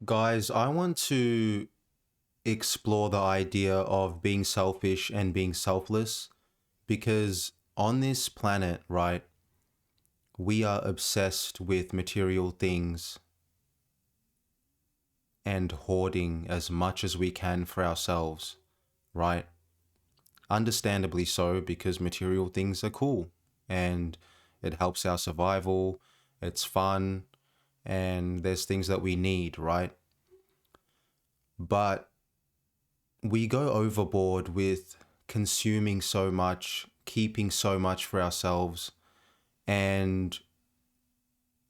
Guys, I want to explore the idea of being selfish and being selfless because on this planet, right, we are obsessed with material things and hoarding as much as we can for ourselves, right? Understandably so, because material things are cool and it helps our survival, it's fun, and there's things that we need, right? But we go overboard with consuming so much, keeping so much for ourselves. And,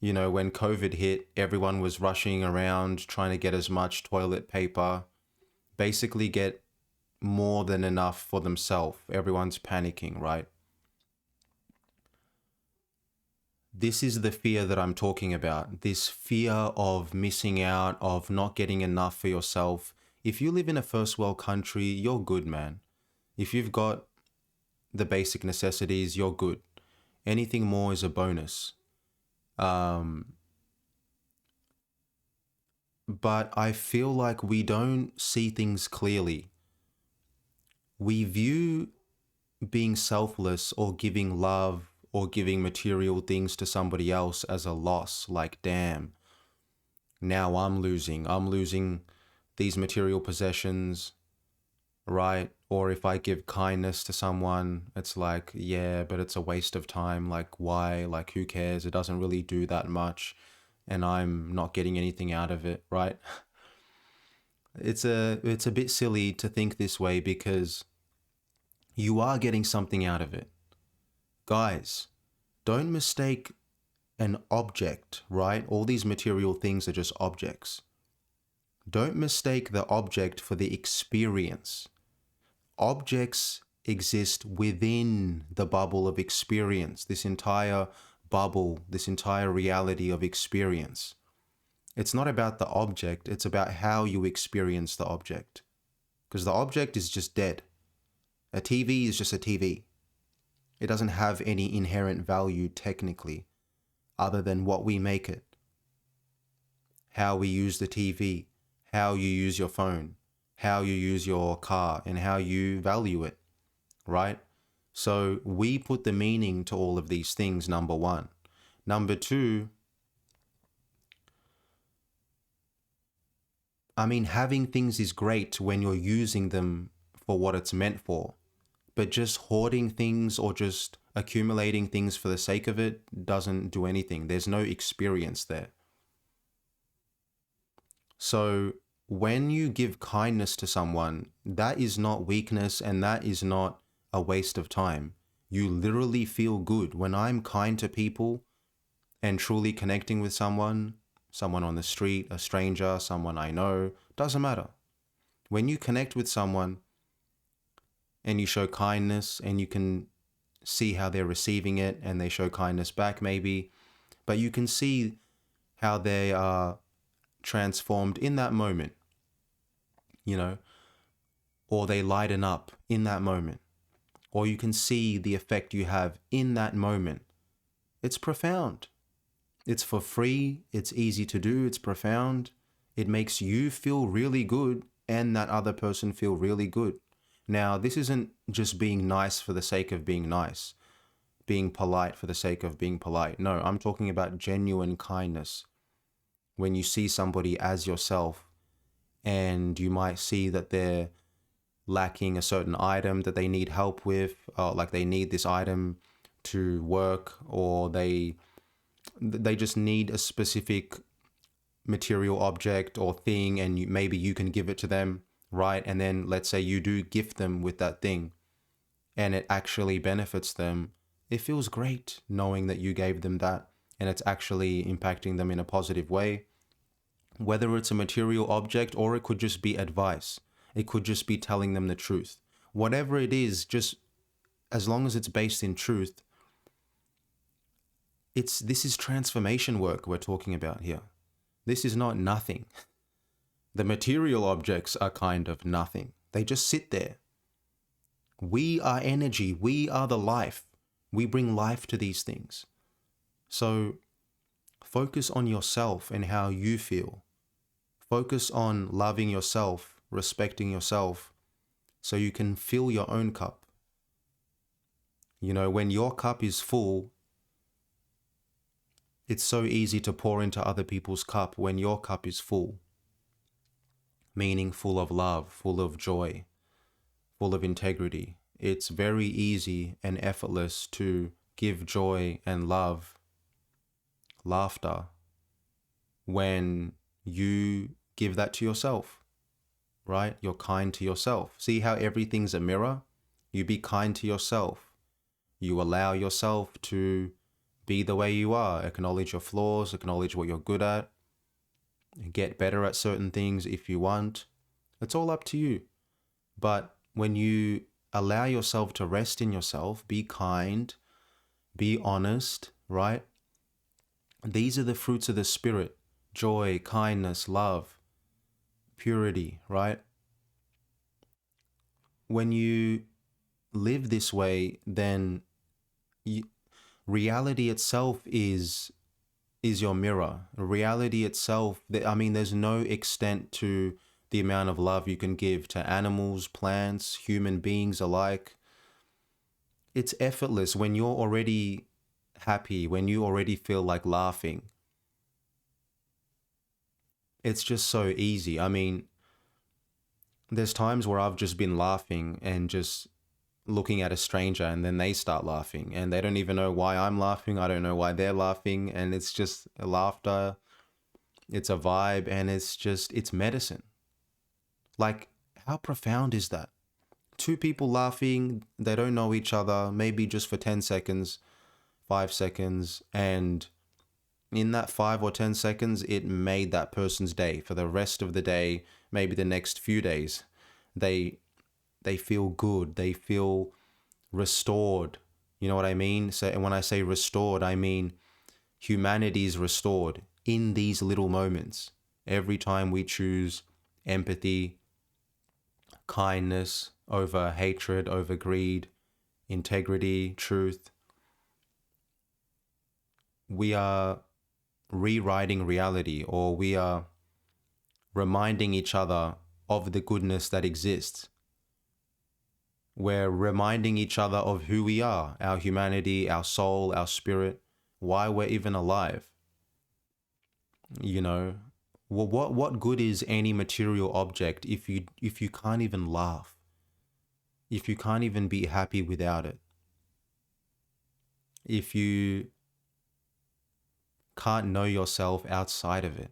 when COVID hit, everyone was rushing around trying to get as much toilet paper, basically get more than enough for themselves. Everyone's panicking, right? This is the fear that I'm talking about. This fear of missing out, of not getting enough for yourself. If you live in a first world country, you're good, man. If you've got the basic necessities, you're good. Anything more is a bonus. Um, but I feel like we don't see things clearly. We view being selfless or giving love or giving material things to somebody else as a loss. Like, damn, now I'm losing. I'm losing these material possessions, right? Or if I give kindness to someone, it's like, yeah, but it's a waste of time. Like, why? Like, who cares? It doesn't really do that much. And I'm not getting anything out of it, right? It's a bit silly to think this way because you are getting something out of it. Guys, don't mistake an object, right? All these material things are just objects. Don't mistake the object for the experience. Objects exist within the bubble of experience, this entire bubble, this entire reality of experience. It's not about the object, it's about how you experience the object. Because the object is just dead. A TV is just a TV. It doesn't have any inherent value technically, other than what we make it, how we use the TV, how you use your phone, how you use your car, and how you value it, right? So we put the meaning to all of these things, number one. Number two, I mean, having things is great when you're using them for what it's meant for. But just hoarding things or just accumulating things for the sake of it doesn't do anything. There's no experience there. So when you give kindness to someone, that is not weakness and that is not a waste of time. You literally feel good. When I'm kind to people and truly connecting with someone on the street, a stranger, someone I know, doesn't matter. When you connect with someone and you show kindness and you can see how they're receiving it and they show kindness back maybe, but you can see how they are transformed in that moment, you know, or they lighten up in that moment, or you can see the effect you have in that moment. It's profound. It's for free. It's easy to do. It's profound. It makes you feel really good and that other person feel really good. Now, this isn't just being nice for the sake of being nice, being polite for the sake of being polite. No, I'm talking about genuine kindness. When you see somebody as yourself and you might see that they're lacking a certain item that they need help with, like they need this item to work, or they just need a specific material object or thing, and maybe you can give it to them, right? And then let's say you do gift them with that thing and it actually benefits them. It feels great knowing that you gave them that and it's actually impacting them in a positive way. Whether it's a material object or it could just be advice, it could just be telling them the truth. Whatever it is, just as long as it's based in truth, this is transformation work we're talking about here. This is not nothing. The material objects are kind of nothing. They just sit there. We are energy. We are the life. We bring life to these things. So focus on yourself and how you feel. Focus on loving yourself, respecting yourself, so you can fill your own cup. You know, when your cup is full, it's so easy to pour into other people's cup when your cup is full, meaning full of love, full of joy, full of integrity. It's very easy and effortless to give joy and love, laughter, when you give that to yourself, right? You're kind to yourself. See how everything's a mirror? You be kind to yourself. You allow yourself to be the way you are, acknowledge your flaws, acknowledge what you're good at, get better at certain things if you want. It's all up to you. But when you allow yourself to rest in yourself, be kind, be honest, right? These are the fruits of the Spirit: joy, kindness, love, purity, right? When you live this way, then reality itself is your mirror. Reality itself, I mean, there's no extent to the amount of love you can give to animals, plants, human beings alike. It's effortless when you're already happy, when you already feel like laughing. It's just so easy. I mean, there's times where I've just been laughing and just looking at a stranger, and then they start laughing and they don't even know why I'm laughing. I don't know why they're laughing. And it's just a laughter. It's a vibe, and it's medicine. Like, how profound is that? Two people laughing, they don't know each other, maybe just for 10 seconds, 5 seconds. And in that 5 or 10 seconds, it made that person's day for the rest of the day, maybe the next few days. They feel good. They feel restored. You know what I mean? So, and when I say restored, I mean humanity is restored in these little moments. Every time we choose empathy, kindness over hatred, over greed, integrity, truth, we are rewriting reality, or we are reminding each other of the goodness that exists. We're reminding each other of who we are, our humanity, our soul, our spirit, why we're even alive. You know, well, what good is any material object if you can't even laugh, if you can't even be happy without it, if you can't know yourself outside of it?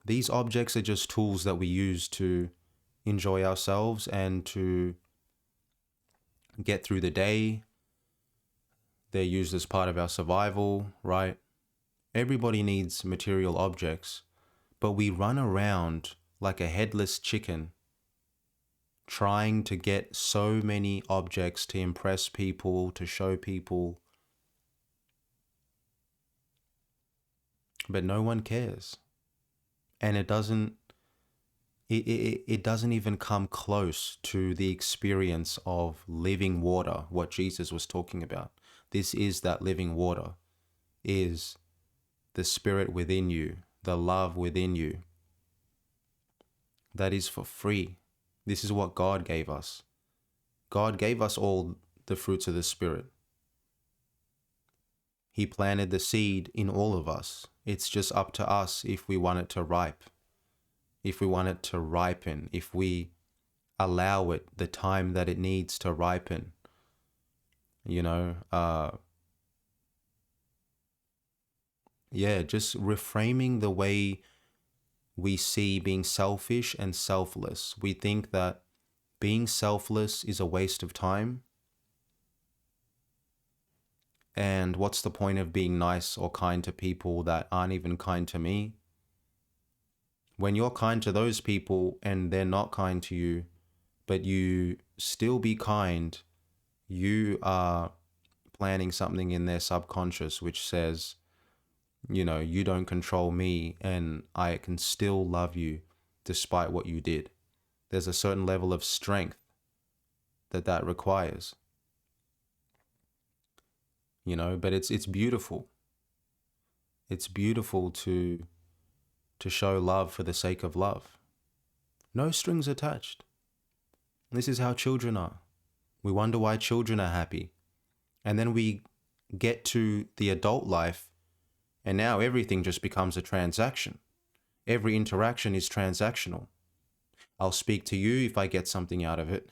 These objects are just tools that we use to enjoy ourselves and to get through the day. They're used as part of our survival, right? Everybody needs material objects, but we run around like a headless chicken trying to get so many objects to impress people, to show people, but no one cares. And it doesn't even come close to the experience of living water, what Jesus was talking about. This is that living water, is the spirit within you, the love within you. That is for free. This is what God gave us. God gave us all the fruits of the Spirit. He planted the seed in all of us. It's just up to us if we want it to ripe, if we want it to ripen, if we allow it the time that it needs to ripen. You know, just reframing the way we see being selfish and selfless. We think that being selfless is a waste of time. And what's the point of being nice or kind to people that aren't even kind to me? When you're kind to those people and they're not kind to you, but you still be kind, you are planting something in their subconscious which says, you know, you don't control me and I can still love you despite what you did. There's a certain level of strength that requires, you know, but it's beautiful. It's beautiful to to show love for the sake of love. No strings attached. This is how children are. We wonder why children are happy. And then we get to the adult life, and now everything just becomes a transaction. Every interaction is transactional. I'll speak to you if I get something out of it.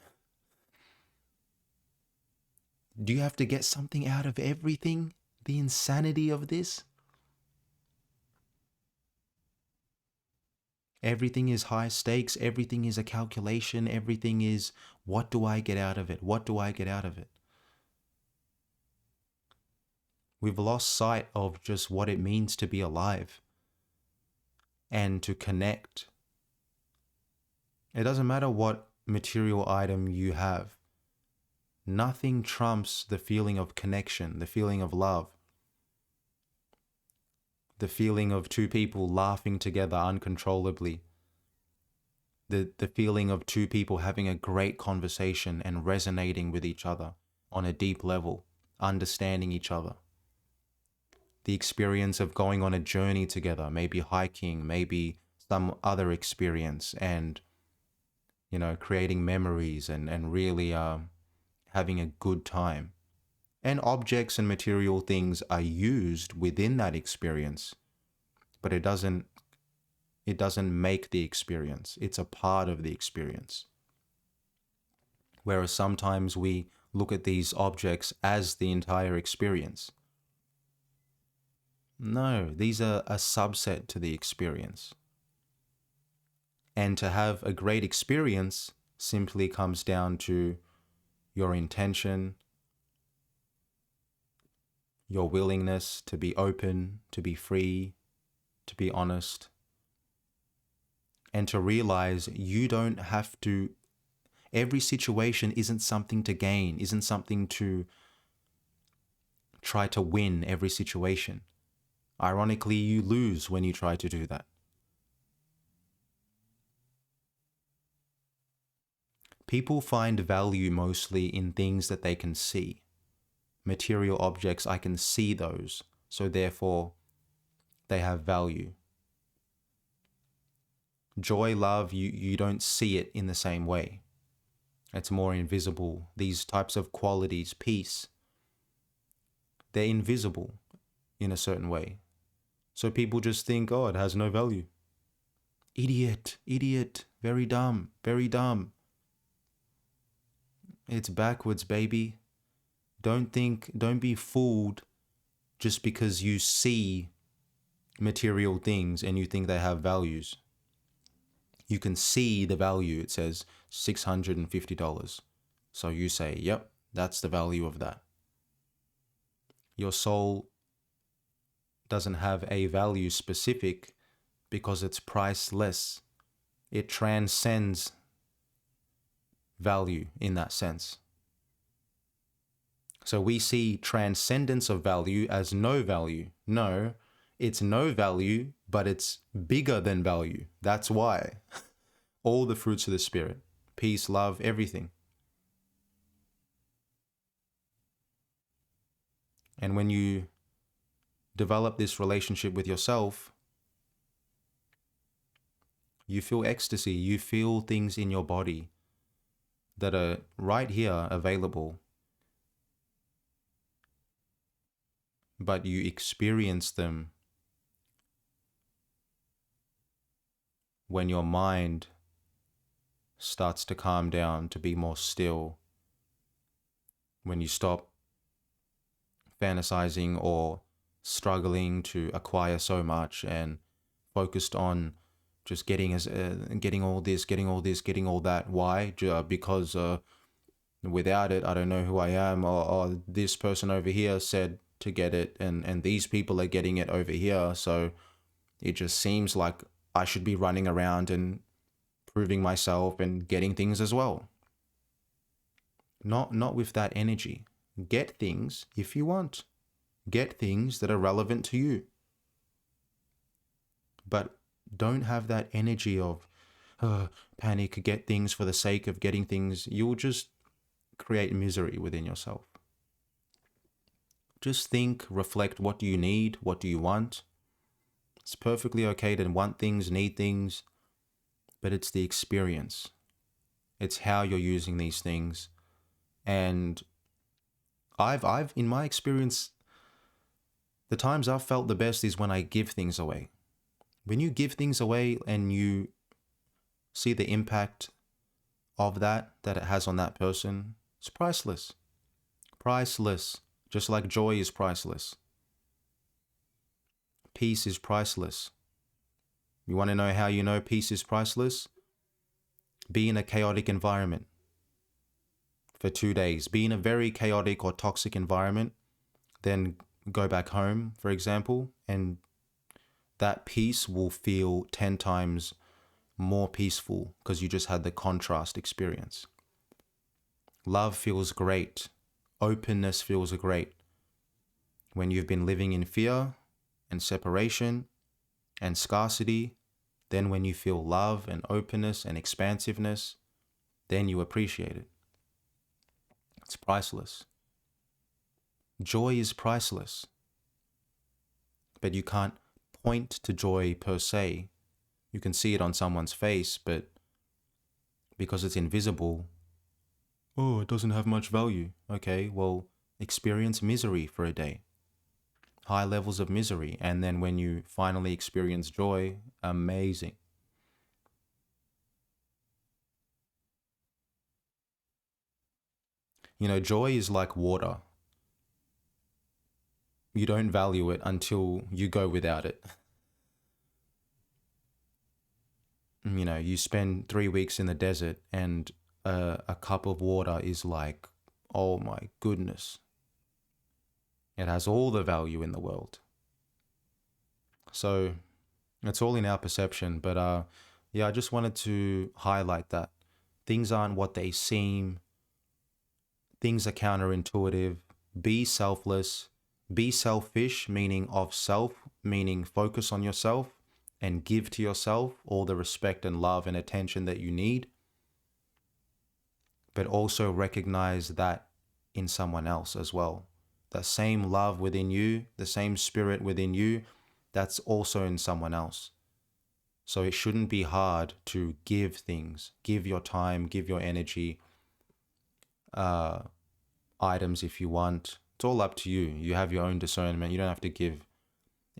Do you have to get something out of everything? The insanity of this? Everything is high stakes. Everything is a calculation. Everything is, what do I get out of it? What do I get out of it? We've lost sight of just what it means to be alive and to connect. It doesn't matter what material item you have. Nothing trumps the feeling of connection, the feeling of love, the feeling of two people laughing together uncontrollably, the feeling of two people having a great conversation and resonating with each other on a deep level, understanding each other. The experience of going on a journey together, maybe hiking, maybe some other experience, and, creating memories and really having a good time. And objects and material things are used within that experience, but it doesn't make the experience. It's a part of the experience. Whereas sometimes we look at these objects as the entire experience. No, these are a subset to the experience. And to have a great experience simply comes down to your intention, your willingness to be open, to be free, to be honest, and to realize you don't have to, every situation isn't something to gain, isn't something to try to win every situation. Ironically, you lose when you try to do that. People find value mostly in things that they can see. Material objects, I can see those, so therefore they have value. Joy, love, you don't see it in the same way. It's more invisible. These types of qualities, peace, they're invisible in a certain way. So people just think, oh, it has no value. Idiot, very dumb, very dumb. It's backwards, baby. Don't be fooled just because you see material things and you think they have values. You can see the value. It says $650. So you say, yep, that's the value of that. Your soul doesn't have a value specific because it's priceless. It transcends value in that sense. So we see transcendence of value as no value. No, it's no value, but it's bigger than value. That's why. All the fruits of the Spirit, peace, love, everything. And when you develop this relationship with yourself, you feel ecstasy, you feel things in your body that are right here available, but you experience them when your mind starts to calm down, to be more still, when you stop fantasizing or struggling to acquire so much and focused on just getting all this, getting all that. Why? Because without it, I don't know who I am, or this person over here said to get it, and these people are getting it over here, so it just seems like I should be running around and proving myself and getting things as well. Not with that energy. Get things if you want. Get things that are relevant to you. But don't have that energy of panic, get things for the sake of getting things. You'll just create misery within yourself. Just think, reflect, what do you need? What do you want? It's perfectly okay to want things, need things, but it's the experience. It's how you're using these things. And I've in my experience, the times I've felt the best is when I give things away. When you give things away and you see the impact of that it has on that person, it's priceless. Priceless. Just like joy is priceless. Peace is priceless. You want to know how you know peace is priceless? Be in a chaotic environment for 2 days. Be in a very chaotic or toxic environment, then go back home, for example, and that peace will feel 10 times more peaceful because you just had the contrast experience. Love feels great. Openness feels great. When you've been living in fear and separation and scarcity, then when you feel love and openness and expansiveness, then you appreciate it. It's priceless. Joy is priceless. But you can't point to joy per se. You can see it on someone's face, but because it's invisible, oh, it doesn't have much value. Okay, well, experience misery for a day. High levels of misery. And then when you finally experience joy, amazing. You know, joy is like water. You don't value it until you go without it. You know, you spend 3 weeks in the desert and a cup of water is like, oh my goodness. It has all the value in the world. So it's all in our perception. But yeah, I just wanted to highlight that things aren't what they seem. Things are counterintuitive. Be selfless. Be selfish, meaning of self, meaning focus on yourself and give to yourself all the respect and love and attention that you need. But also recognize that in someone else as well. The same love within you, the same spirit within you, that's also in someone else. So it shouldn't be hard to give things, give your time, give your energy, items if you want. It's all up to you. You have your own discernment. You don't have to give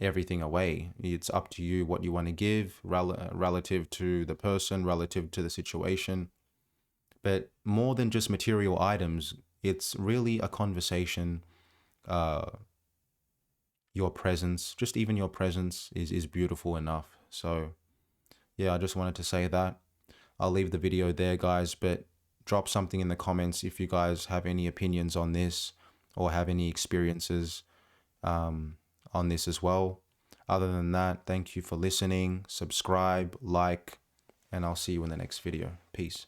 everything away. It's up to you what you want to give relative to the person, relative to the situation. But more than just material items, it's really a conversation. Your presence, just even your presence is beautiful enough. So yeah, I just wanted to say that. I'll leave the video there, guys, but drop something in the comments if you guys have any opinions on this or have any experiences on this as well. Other than that, thank you for listening. Subscribe, like, and I'll see you in the next video. Peace.